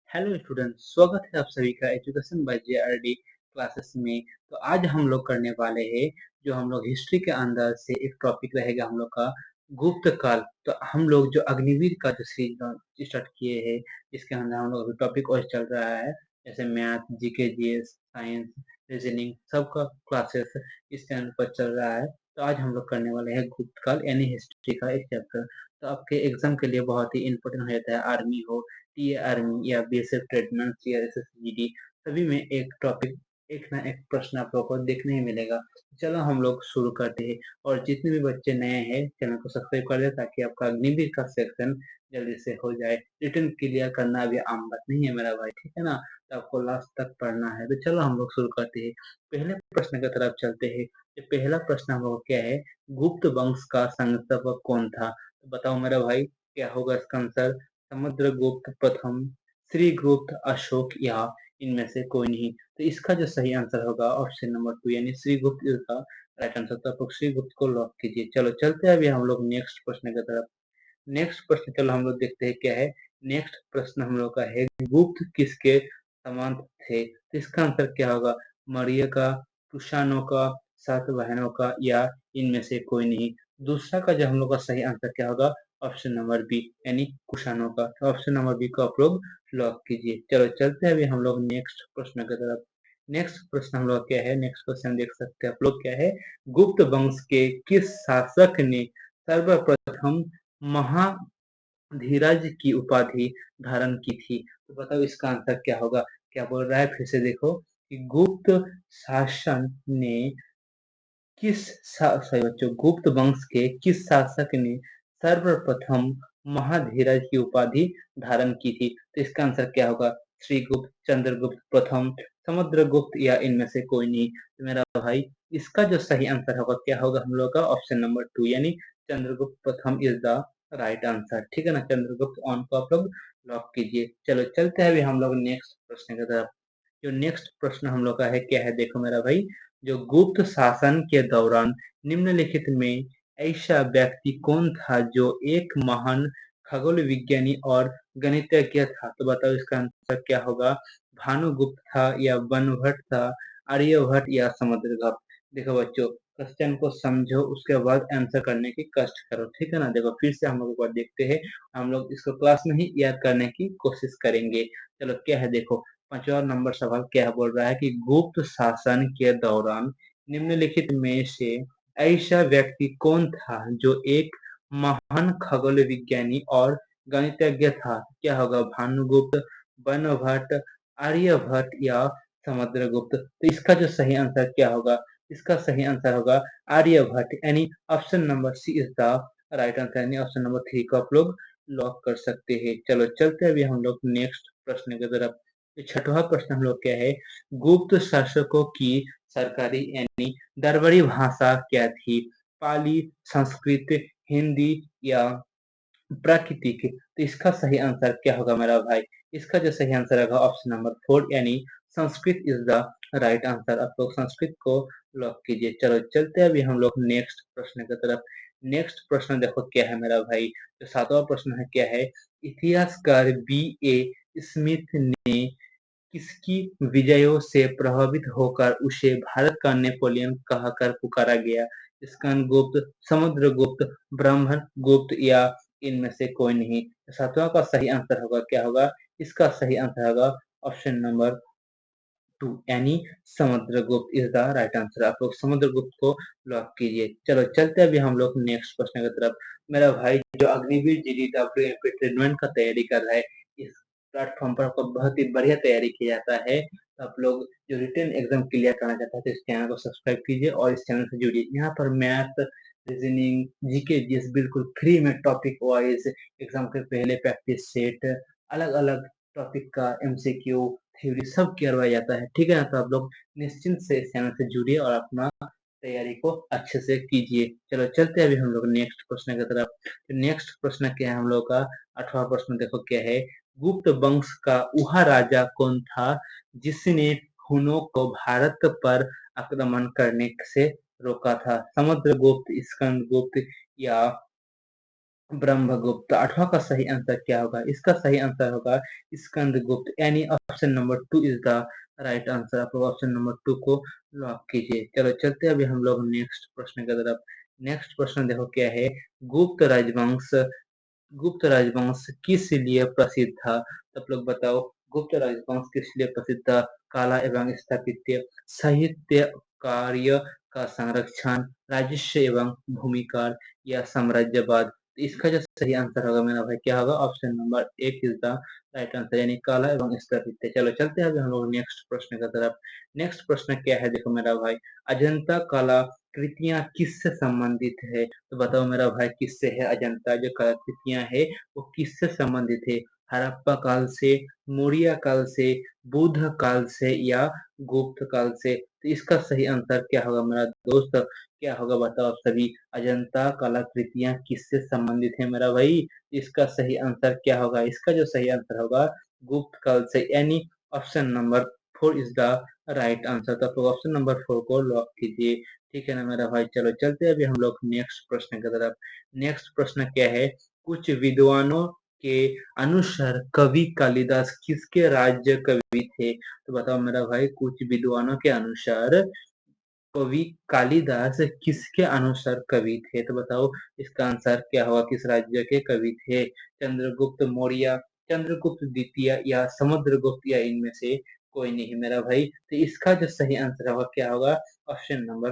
Hello student, स्वागत है आप सभी का एजुकेशन बाय जेआरडी क्लासेस में। तो आज हम लोग करने वाले हैं जो हम लोग हिस्ट्री के अंदर से एक टॉपिक रहेगा हम लोग का गुप्त काल। तो हम लोग जो अग्निवीर का जो सीरीज स्टार्ट किए हैं, इसके अंदर हम लोग अभी टॉपिक और चल रहा है, जैसे math, GK, GS, science, reasoning सबका क्लासेस इस चैनल पर चल रहा है। तो आज हम लोग करने वाले हैं गुप्त काल यानी हिस्ट्री का एक चैप्टर। तो आपके एग्जाम के लिए बहुत ही इंपॉर्टेंट हो जाता है, आर्मी हो, टीए आर्मी या बीएसएफ ट्रेडमेंट्स या एसएसजीडी, सभी में एक टॉपिक, एक ना एक प्रश्न आप लोगों को देखने ही मिलेगा। चलो हम लोग शुरू करते हैं। और जितने भी बच्चे नए हैं चैनल को सब्सक्राइब कर दे ताकि आपका अग्निवीर का सेक्शन जल्दी से हो जाए। रिटर्न क्लियर करना अभी आम बात नहीं है मेरा भाई, ठीक है ना। तो आपको लास्ट तक पढ़ना है। तो चलो हम लोग शुरू करते हैं, पहले प्रश्न की तरफ चलते हैं। तो पहला प्रश्न हम लोग क्या है, गुप्त वंश का संस्थापक कौन था? तो बताओ मेरा भाई, क्या होगा इसका आंसर? समुद्रगुप्त प्रथम, श्रीगुप्त, अशोक या इनमें से कोई नहीं। तो इसका जो सही आंसर होगा ऑप्शन नंबर 2 यानी Shrigupta is the right answer. तो आप लोग श्रीगुप्त को लॉक कीजिए। चलो चलते हैं अभी हम लोग नेक्स्ट प्रश्न की तरफ। नेक्स्ट प्रश्न चलो हम लोग देखते हैं क्या है। नेक्स्ट प्रश्न हम लोग का है, गुप्त किसके समान थे? तो इसका आंसर क्या होगा? मौर्य का, कुषाणों का, सातवाहनों का या इनमें से कोई नहीं। दूसरा का जो हम लोग का सही आंसर क्या होगा? ऑप्शन नंबर बी यानी कुषाणों का। तो ऑप्शन नंबर बी को आप लोग लॉक कीजिए। चलो चलते हैं अभी हम लोग नेक्स्ट प्रश्न की तरफ। नेक्स्ट प्रश्न हम लोग क्या है, नेक्स्ट क्वेश्चन देख सकते हैं आप लोग क्या है, गुप्त वंश के किस शासक ने सर्वप्रथम महाधीरज की उपाधि धारण की थी? तो बताओ इसका आंसर क्या होगा? क्या बोल रहा है, फिर से देखो कि गुप्त शासन ने सॉरी बच्चों, गुप्त वंश के किस शासक ने सर्वप्रथम महाधीरज की उपाधि धारण की थी? तो इसका आंसर क्या होगा? श्रीगुप्त, चंद्रगुप्त प्रथम, समुद्रगुप्त या इनमें से कोई नहीं। तो मेरा भाई, इसका जो सही आंसर होगा क्या होगा हम लोग का? ऑप्शन नंबर 2 यानी चंद्रगुप्त प्रथम इज द राइट आंसर, ठीक है ना। चंद्रगुप्त ऑन को आप लोग लॉक कीजिए। चलो चलते हैं अभी हम लोग नेक्स्ट प्रश्न की तरफ। जो नेक्स्ट प्रश्न हम लोग का है क्या है, देखो मेरा भाई, जो गुप्त शासन के दौरान निम्नलिखित में ऐसा व्यक्ति कौन था जो एक महान खगोल विज्ञानी और गणितज्ञ था? तो बताओ इसका आंसर क्या होगा? भानुगुप्त था या बनभट्ट था, आर्यभट्ट या समुद्रगुप्त? देखो बच्चों, क्वेश्चन को समझो उसके बाद आंसर करने की कष्ट करो, ठीक है ना। देखो फिर से हम लोग एक बार देखते हैं, हम लोग इसको क्लास में ही याद करने की कोशिश करेंगे। चलो क्या है देखो, पांचवा नंबर सवाल क्या बोल रहा है कि गुप्त शासन के दौरान निम्नलिखित में से ऐसा व्यक्ति कौन था जो एक महान खगोल विज्ञानी और गणितज्ञ था? क्या होगा? भानुगुप्त, बनभट्ट, आर्यभट्ट या समुद्रगुप्त? तो इसका जो सही आंसर क्या होगा? इसका सही आंसर होगा आर्यभट्ट यानी option number C is the right answer, यानी ऑप्शन नंबर 3 को आप लोग लॉक कर सकते हैं। चलो चलते हैं अभी हम लोग नेक्स्ट प्रश्न की तरफ। छठवां प्रश्न हम लोग क्या है, गुप्त शासकों की सरकारी यानी दरबारी भाषा क्या थी? पाली, संस्कृत, हिंदी या प्राकृतिक? तो इसका सही आंसर क्या होगा मेरा भाई? इसका जो सही आंसर होगा ऑप्शन नंबर 4 यानी Sanskrit is the right answer. आप लोग संस्कृत को लॉक कीजिए। चलो चलते हैं अभी हम लोग नेक्स्ट प्रश्न की तरफ। नेक्स्ट प्रश्न देखो क्या है मेरा भाई, जो सातवां प्रश्न है क्या है, इतिहासकार बी ए स्मिथ ने किसकी विजयों से प्रभावित होकर उसे भारत का नेपोलियन कहकर पुकारा गया? स्कंदगुप्त, समुद्रगुप्त, ब्रह्मगुप्त या इनमें से कोई नहीं। सातवां का सही आंसर होगा क्या होगा? इसका सही आंसर होगा ऑप्शन नंबर 2 यानी Samudragupta is the right answer. आप लोग समुद्रगुप्त को लॉक कीजिए। चलो चलते हैं अभी हम लोग नेक्स्ट प्रश्न की तरफ। मेरा भाई, जो अग्निवीर जीडी ट्रेडमेंट का तैयारी कर रहा है, इस प्लेटफॉर्म पर आपको बहुत ही बढ़िया तैयारी किया जाता है। तो आप लोग जो रिटन एग्जाम क्लियर करना चाहते हैं तो इस चैनल को सब्सक्राइब कीजिए और इस चैनल से जुड़िए। यहाँ पर मैथ, रीजनिंग, जीके, जीएस बिल्कुल फ्री में टॉपिक वाइज एग्जाम के पहले प्रैक्टिस सेट, अलग अलग टॉपिक का एमसीक्यू, थ्योरी सब करवाया जाता है, ठीक है ना। तो आप लोग निश्चिंत से इस चैनल से जुड़िए और अपना तैयारी को अच्छे से कीजिए। चलो चलते हैं अभी हम लोग नेक्स्ट प्रश्न की तरफ। तो नेक्स्ट प्रश्न क्या है हम लोग का? आठवां प्रश्न देखो क्या है, गुप्त वंश का वह राजा कौन था जिसने हुनों को भारत पर आक्रमण करने से रोका था? समुद्रगुप्त, स्कंदगुप्त या ब्रह्मगुप्त। 8वां का सही आंसर क्या होगा? इसका सही आंसर होगा स्कंदगुप्त, यानी option number 2 is the right answer. आप लोग ऑप्शन नंबर 2 को लॉक कीजिए। चलो चलते हैं अभी हम लोग नेक्स्ट प्रश्न की तरफ। नेक्स्ट प्रश्न देखो क्या है। गुप्त राजवंश गुप्त राजवंश किस लिए प्रसिद्ध था? तो आप लोग बताओ, गुप्त राजवंश किस लिए प्रसिद्ध था? कला एवं स्थापत्य, साहित्य कार्य का संरक्षण, राजस्व एवं भूमिकार, या साम्राज्यवाद। तो इसका जो सही आंसर होगा मेरा भाई क्या होगा? Option number 1 is the right answer, यानी कला एवं स्थापत्य। चलो चलते हैं अभी हम लोग नेक्स्ट प्रश्न की तरफ। नेक्स्ट प्रश्न क्या है देखो मेरा भाई। अजंता कला कृतियां किससे संबंधित है? तो बताओ मेरा भाई किससे है? अजंता जो कलाकृतियां है वो किससे संबंधित है? हड़प्पा काल से, मौर्य काल से, बुद्ध काल से, या गुप्त काल से? तो इसका सही आंसर क्या होगा मेरा दोस्त? क्या होगा बताओ आप सभी। अजंता कलाकृतियां किससे संबंधित है मेरा भाई? इसका सही आंसर क्या होगा? इसका जो सही आंसर होगा गुप्त काल से, यानी option number 4 is the right answer. तो आप ऑप्शन नंबर 4 को लॉक कीजिए। ठीक है ना मेरा भाई। चलो चलते हैं अभी हम लोग नेक्स्ट प्रश्न की तरफ। नेक्स्ट प्रश्न क्या है। कुछ विद्वानों के अनुसार कवि कालिदास किसके राज्य कवि थे? तो बताओ मेरा भाई, कुछ विद्वानों के अनुसार कवि कालिदास किसके अनुसार कवि थे? तो बताओ इसका आंसर क्या होगा? किस राज्य के कवि थे? चंद्रगुप्त मौर्य, चंद्रगुप्त द्वितीय, या समुद्रगुप्त, या इनमें से कोई नहीं मेरा भाई। तो इसका जो सही आंसर होगा क्या होगा? Option number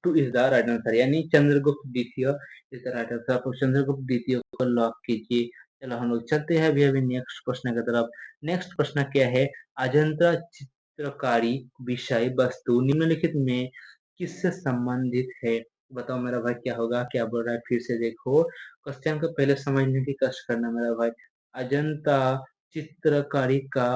2 is the right answer, यानी चंद्रगुप्त द्वितीय इज द राइट आंसर। आप चंद्रगुप्त द्वितीय को लॉक कीजिए। चलो हम लोग चलते हैं अभी अभी नेक्स्ट प्रश्न की तरफ। नेक्स्ट प्रश्न क्या है। अजंता चित्रकारी विषय वस्तु निम्नलिखित में किससे संबंधित है? बताओ मेरा भाई क्या होगा? क्या बोल रहा है फिर से देखो। क्वेश्चन को पहले समझने की कष्ट करना मेरा भाई। अजंता चित्रकारी का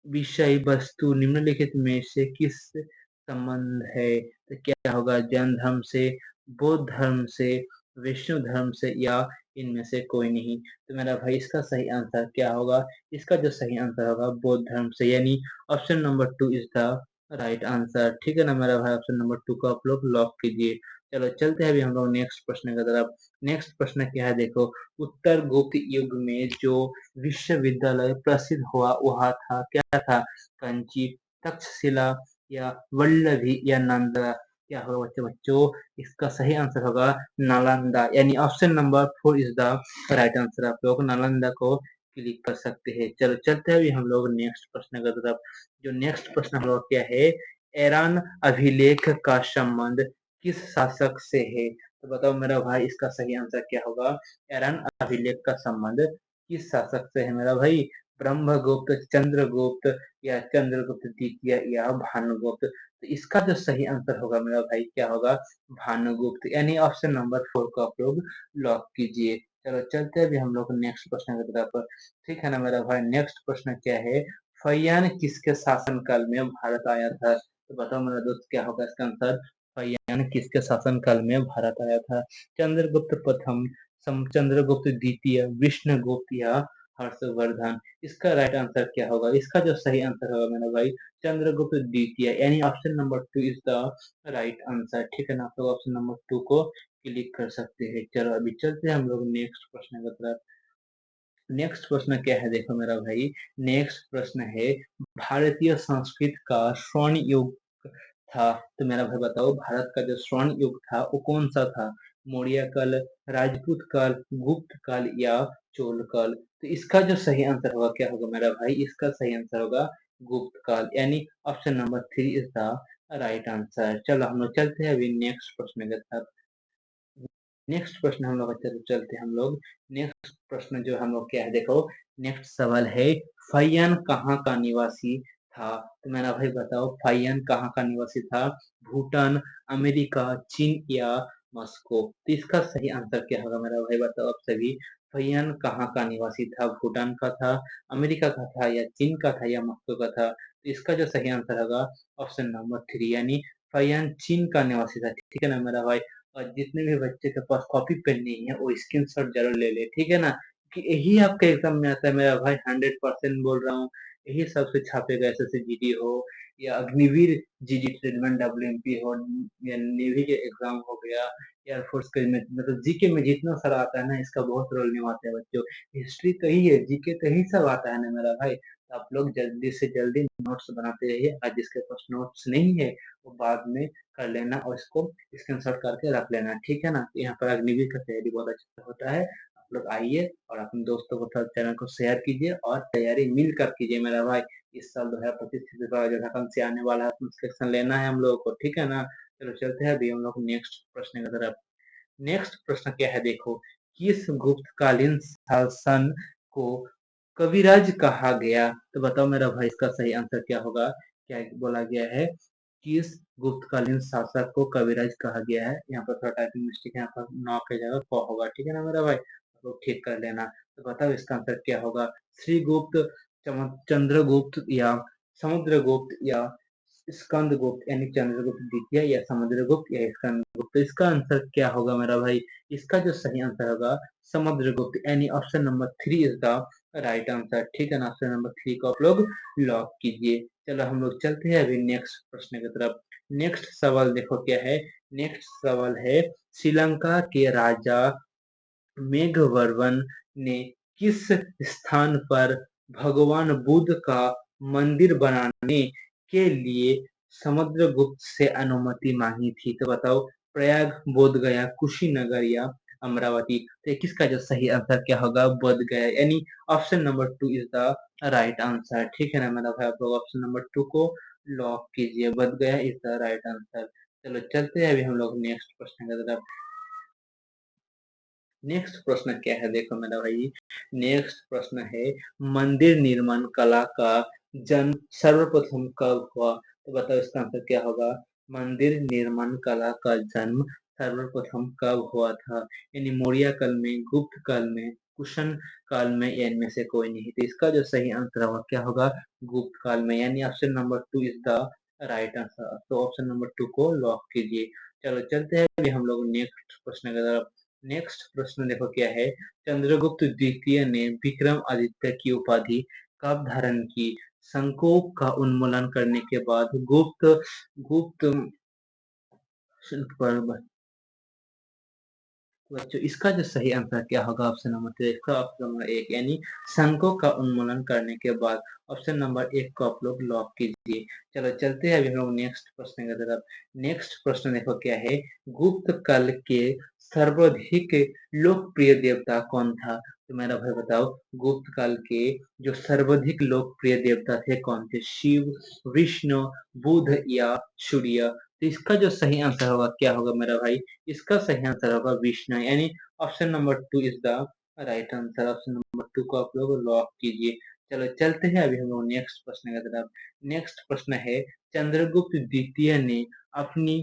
विषय वस्तु निम्नलिखित में से किस संबंध है? तो क्या होगा? जैन धर्म से, बौद्ध धर्म से, विष्णु धर्म से, या इनमें से कोई नहीं? तो मेरा भाई इसका सही आंसर क्या होगा? इसका जो सही आंसर होगा बौद्ध धर्म से, यानी option number 2 is the right answer. ठीक है ना मेरा भाई। ऑप्शन नंबर 2 को आप लोग लॉक कीजिए। चलो चलते हैं अभी हम लोग नेक्स्ट प्रश्न की तरफ। नेक्स्ट प्रश्न क्या है देखो। उत्तर गुप्त युग में जो विश्वविद्यालय प्रसिद्ध हुआ वह था, क्या था? कंची, तक्षशिला, या वल्लभी, या नालंदा? क्या होगा बच्चों बच्चों? इसका सही आंसर होगा नालंदा, यानी option number 4 is the right answer. आप लोग नालंदा को क्लिक कर सकते हैं। चलो चलते हैं अभी हम लोग नेक्स्ट प्रश्न की तरफ। जो नेक्स्ट प्रश्न हम लोग क्या है। ईरान अभिलेख का संबंध किस शासक से है? तो बताओ मेरा भाई इसका सही आंसर क्या होगा? ईरान अभिलेख का संबंध किस शासक से है मेरा भाई? ब्रह्मगुप्त, चंद्रगुप्त, या चंद्रगुप्त द्वितीय, या भानुगुप्त? तो इसका जो सही आंसर होगा मेरा भाई क्या होगा? भानुगुप्त, यानी ऑप्शन नंबर 4 को आप लोग लॉक कीजिए। चलो चलते हैं अभी हम लोग नेक्स्ट प्रश्न की तरफ। ठीक है ना मेरा भाई। नेक्स्ट प्रश्न क्या है। फैयान किसके शासन काल में भारत आया था? तो बताओ मेरा दोस्त क्या होगा इसका आंसर? फैयान किसके शासन काल में भारत आया था? चंद्रगुप्त प्रथम, चंद्रगुप्त द्वितीय, विष्णुगुप्त, या हर्षवर्धन? इसका राइट आंसर क्या होगा? इसका जो सही आंसर होगा मेरा भाई चंद्रगुप्त द्वितीय, यानी option number 2 is the right answer. ठीक है ना। आप लोग ऑप्शन नंबर 2 को क्लिक कर सकते हैं। चलो अभी चलते हैं हम लोग नेक्स्ट प्रश्न की तरफ। नेक्स्ट प्रश्न क्या है देखो मेरा भाई। नेक्स्ट प्रश्न है। भारतीय संस्कृत का स्वर्ण युग था, तो मेरा भाई बताओ भारत का जो स्वर्ण युग था वो कौन सा था? मौर्य काल, राजपूत काल, गुप्त काल, या चोल काल? तो इसका जो सही आंसर होगा क्या होगा मेरा भाई? इसका सही आंसर होगा गुप्त काल, यानी option number 3 is the right answer. चलो हम लोग चलते हैं अभी नेक्स्ट प्रश्न के साथ। नेक्स्ट प्रश्न हम लोग चलते हैं हम लोग। नेक्स्ट प्रश्न जो हम लोग क्या है देखो। नेक्स्ट सवाल है। फैयन कहाँ का निवासी था? तो मेरा भाई बताओ फैयन कहाँ का निवासी था? भूटान, अमेरिका, चीन, या मॉस्को? तो इसका सही आंसर क्या होगा मेरा भाई बताओ आप सभी। फैयन कहाँ का निवासी था? भूटान का था, अमेरिका का था, या चीन का था, या मॉस्को का था? तो इसका जो सही आंसर होगा ऑप्शन नंबर 3, यानी फैयन चीन का निवासी था। ठीक है ना मेरा भाई। और जितने भी बच्चे के पास कॉपी पेन नहीं है वो स्क्रीनशॉट जरूर ले ले, ठीक है ना। कि यही आपके एग्जाम में आता है मेरा भाई, 100% बोल रहा हूँ। यही सबसे छापेगा, एसएससी जीडी हो या अग्निवीर जीडी ट्रेडमेंट डब्ल्यूएमपी हो, या नेवी के एग्जाम हो गया, एयरफोर्स के में, मतलब जीके में जितना सारा आता है ना, इसका बहुत रोल निभाता है बच्चों। हिस्ट्री तो ही है, जीके तो ही सब आता है ना मेरा भाई। तो आप लोग जल्दी से जल्दी नोट्स बनाते रहिए, और जिसके पास नोट्स नहीं है वो बाद में कर लेना, और इसको स्क्रीनशॉट करके रख लेना, ठीक है ना। तो यहाँ पर अग्निवीर का तैयारी बहुत अच्छे से होता है। आप लोग आइए और अपने दोस्तों को साथ चैनल को शेयर कीजिए, और तैयारी मिलकर कीजिए मेरा भाई। इस साल 2025 जो रकम से आने वाला है, उसमें सिलेक्शन लेना है हम लोगों को, ठीक है ना। चलो चलते हैं अभी हम लोग नेक्स्ट प्रश्न की तरफ। नेक्स्ट प्रश्न क्या है देखो, किस गुप्तकालीन शासन को कविराज कहा गया? तो बताओ मेरा भाई, इसका सही आंसर क्या होगा? क्या बोला गया है? किस गुप्तकालीन शासक को कविराज कहा गया है? यहाँ पर थोड़ा टाइपिंग मिस्टेक है, यहाँ पर नौ की जगह क होगा, ठीक है ना मेरा भाई, तो ठीक कर लेना। तो बताओ इसका आंसर क्या होगा? श्रीगुप्त, चंद्रगुप्त, या समुद्रगुप्त, या स्कंदगुप्त, यानी चंद्रगुप्त द्वितीय, या समुद्रगुप्त, या स्कंदगुप्त? तो इसका आंसर क्या होगा मेरा भाई? इसका जो सही आंसर होगा समुद्रगुप्त, यानी option number 3 is the right answer, ठीक है ना। ऑप्शन नंबर 3 को आप लोग लॉक कीजिए। चलो हम लोग चलते हैं अभी नेक्स्ट प्रश्न की तरफ। नेक्स्ट सवाल देखो क्या है। नेक्स्ट सवाल है, श्रीलंका के राजा मेघवर्मन ने किस स्थान पर भगवान बुद्ध का मंदिर बनाने के लिए समुद्रगुप्त से अनुमति मांगी थी? तो बताओ, प्रयाग, बोधगया, कुशीनगर, या अमरावती? तो किसका जो सही आंसर क्या होगा? बोधगया, यानी option number 2 is the right answer, ठीक है ना मेरा भाई। आप लोग ऑप्शन नंबर 2 को लॉक कीजिए, Bodhgaya is the right answer. चलो चलते हैं अभी हम लोग नेक्स्ट प्रश्न की तरफ। नेक्स्ट प्रश्न क्या है देखो मेरा भाई। नेक्स्ट प्रश्न है, मंदिर निर्माण कला का जन्म सर्वप्रथम कब हुआ? तो बताओ इसका आंसर क्या होगा? मंदिर निर्माण कला का जन्म सर्वप्रथम कब हुआ था? यानी मौर्य काल में, गुप्त काल में, कुशन काल में, या इनमें से कोई नहीं? तो इसका जो सही आंसर होगा क्या होगा? गुप्त काल में, यानी option number 2 is the right answer. तो ऑप्शन नंबर 2 को लॉक कीजिए। चलो चलते हैं अभी हम लोग नेक्स्ट प्रश्न की तरफ। नेक्स्ट प्रश्न देखो क्या है। चंद्रगुप्त द्वितीय ने विक्रमादित्य की उपाधि कब धारण की? शंकों का उन्मूलन करने के बाद, गुप्त गुप्त बच्चों इसका जो सही आंसर क्या होगा? ऑप्शन नंबर 3, इसका ऑप्शन नंबर 1, यानी शंकों का उन्मूलन करने के बाद। ऑप्शन नंबर 1 को आप लोग लॉक कीजिए। चलो चलते हैं अभी हम लोग नेक्स्ट प्रश्न की तरफ। नेक्स्ट प्रश्न देखो क्या है। गुप्त काल के सर्वाधिक लोकप्रिय देवता कौन था? तो मेरा भाई बताओ, गुप्त काल के जो सर्वाधिक लोकप्रिय देवता थे कौन थे? शिव, विष्णु, बुध, या सूर्य? तो इसका जो सही आंसर होगा क्या होगा मेरा भाई? इसका सही आंसर होगा विष्णु, यानी option number 2 is the right answer. Option number 2 को आप लोग लॉक कीजिए। चलो चलते हैं अभी हम लोग नेक्स्ट प्रश्न की तरफ। नेक्स्ट प्रश्न है, चंद्रगुप्त द्वितीय ने अपनी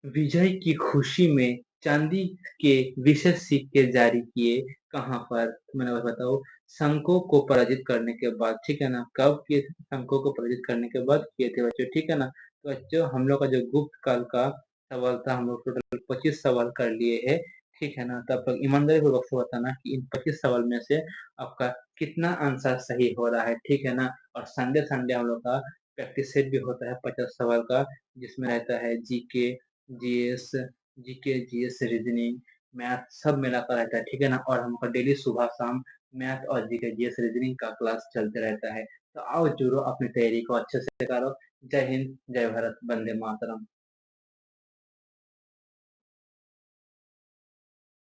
विजय की खुशी में चांदी के विशेष सिक्के जारी किए कहाँ पर? मैंने बताओ, शंकों को पराजित करने के बाद, ठीक है ना। कब किए थे? शंकों को पराजित करने के बाद किए थे बच्चों, ठीक है ना। तो बच्चों हम लोग का जो गुप्त काल का सवाल था, हम लोग टोटल 25 सवाल कर लिए हैं, ठीक है ना। तो आप लोग ईमानदारी पूर्वक से बताना कि इन 25 सवाल में से आपका कितना आंसर सही हो रहा है, ठीक है ना। और संडे संडे हम लोग का प्रैक्टिस सेट भी होता है 50 सवाल का, जिसमें रहता है GK, GS, GK, GS, reasoning, math सब मिलाकर रहता है, ठीक है ना। और हमका डेली सुबह शाम मैथ और जीके, जीएस, रीजनिंग का क्लास चलते रहता है। तो आओ जुड़ो, अपनी तैयारी को अच्छे से करो। जय हिंद, जय भारत, वंदे मातरम।